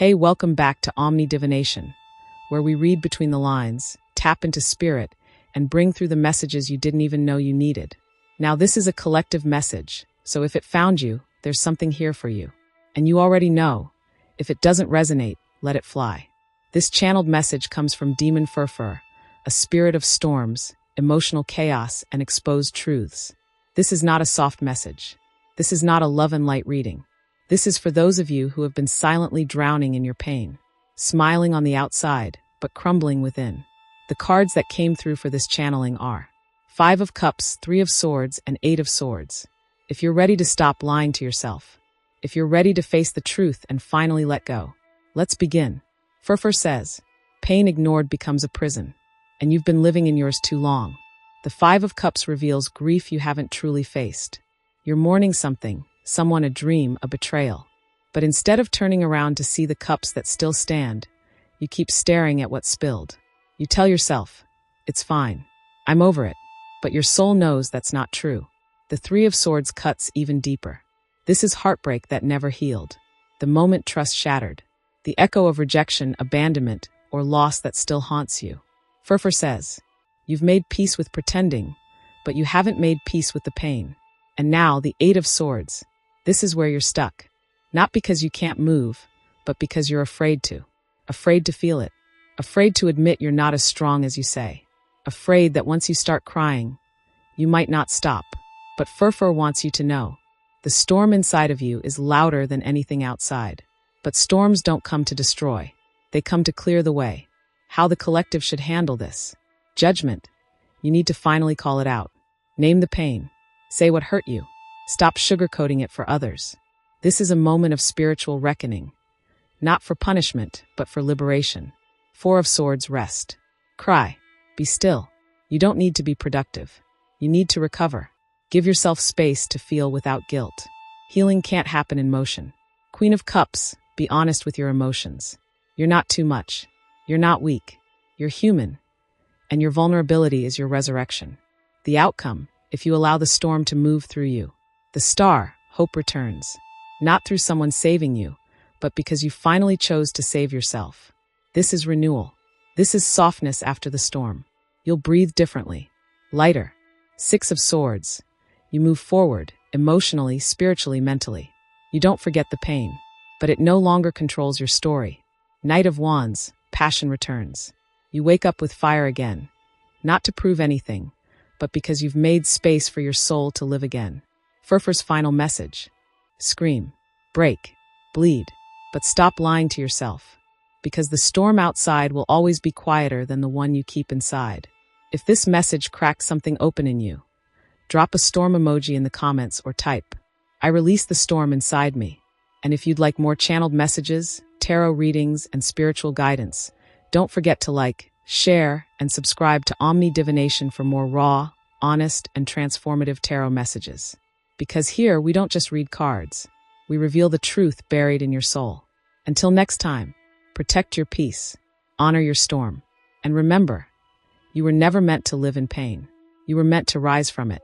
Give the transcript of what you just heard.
Hey, welcome back to Omni Divination, where we read between the lines, tap into spirit, and bring through the messages you didn't even know you needed. Now, this is a collective message, so if it found you, there's something here for you. And you already know, if it doesn't resonate, let it fly. This channeled message comes from Demon Furfur, a spirit of storms, emotional chaos, and exposed truths. This is not a soft message. This is not a love and light reading. This is for those of you who have been silently drowning in your pain, smiling on the outside, but crumbling within. The cards that came through for this channeling are 5 of Cups, 3 of Swords, and 8 of Swords. If you're ready to stop lying to yourself, if you're ready to face the truth and finally let go, let's begin. Furfur says, pain ignored becomes a prison, and you've been living in yours too long. The 5 of Cups reveals grief you haven't truly faced. You're mourning something, someone, a dream, a betrayal. But instead of turning around to see the cups that still stand, you keep staring at what spilled. You tell yourself, it's fine, I'm over it. But your soul knows that's not true. The 3 of Swords cuts even deeper. This is heartbreak that never healed. The moment trust shattered. The echo of rejection, abandonment, or loss that still haunts you. Furfur says, you've made peace with pretending, but you haven't made peace with the pain. And now the 8 of Swords. This is where you're stuck. Not because you can't move, but because you're afraid to. Afraid to feel it. Afraid to admit you're not as strong as you say. Afraid that once you start crying, you might not stop. But Furfur wants you to know. The storm inside of you is louder than anything outside. But storms don't come to destroy. They come to clear the way. How the collective should handle this. Judgment. You need to finally call it out. Name the pain. Say what hurt you. Stop sugarcoating it for others. This is a moment of spiritual reckoning. Not for punishment, but for liberation. 4 of Swords, rest. Cry. Be still. You don't need to be productive. You need to recover. Give yourself space to feel without guilt. Healing can't happen in motion. Queen of Cups, be honest with your emotions. You're not too much. You're not weak. You're human. And your vulnerability is your resurrection. The outcome, if you allow the storm to move through you. The Star, hope returns. Not through someone saving you, but because you finally chose to save yourself. This is renewal. This is softness after the storm. You'll breathe differently. Lighter. 6 of Swords. You move forward, emotionally, spiritually, mentally. You don't forget the pain, but it no longer controls your story. Knight of Wands, passion returns. You wake up with fire again. Not to prove anything, but because you've made space for your soul to live again. Furfur's final message. Scream, break, bleed, but stop lying to yourself. Because the storm outside will always be quieter than the one you keep inside. If this message cracks something open in you, drop a storm emoji in the comments or type, I release the storm inside me. And if you'd like more channeled messages, tarot readings, and spiritual guidance, don't forget to like, share, and subscribe to Omni Divination for more raw, honest, and transformative tarot messages. Because here, we don't just read cards. We reveal the truth buried in your soul. Until next time, protect your peace, honor your storm, and remember, you were never meant to live in pain. You were meant to rise from it.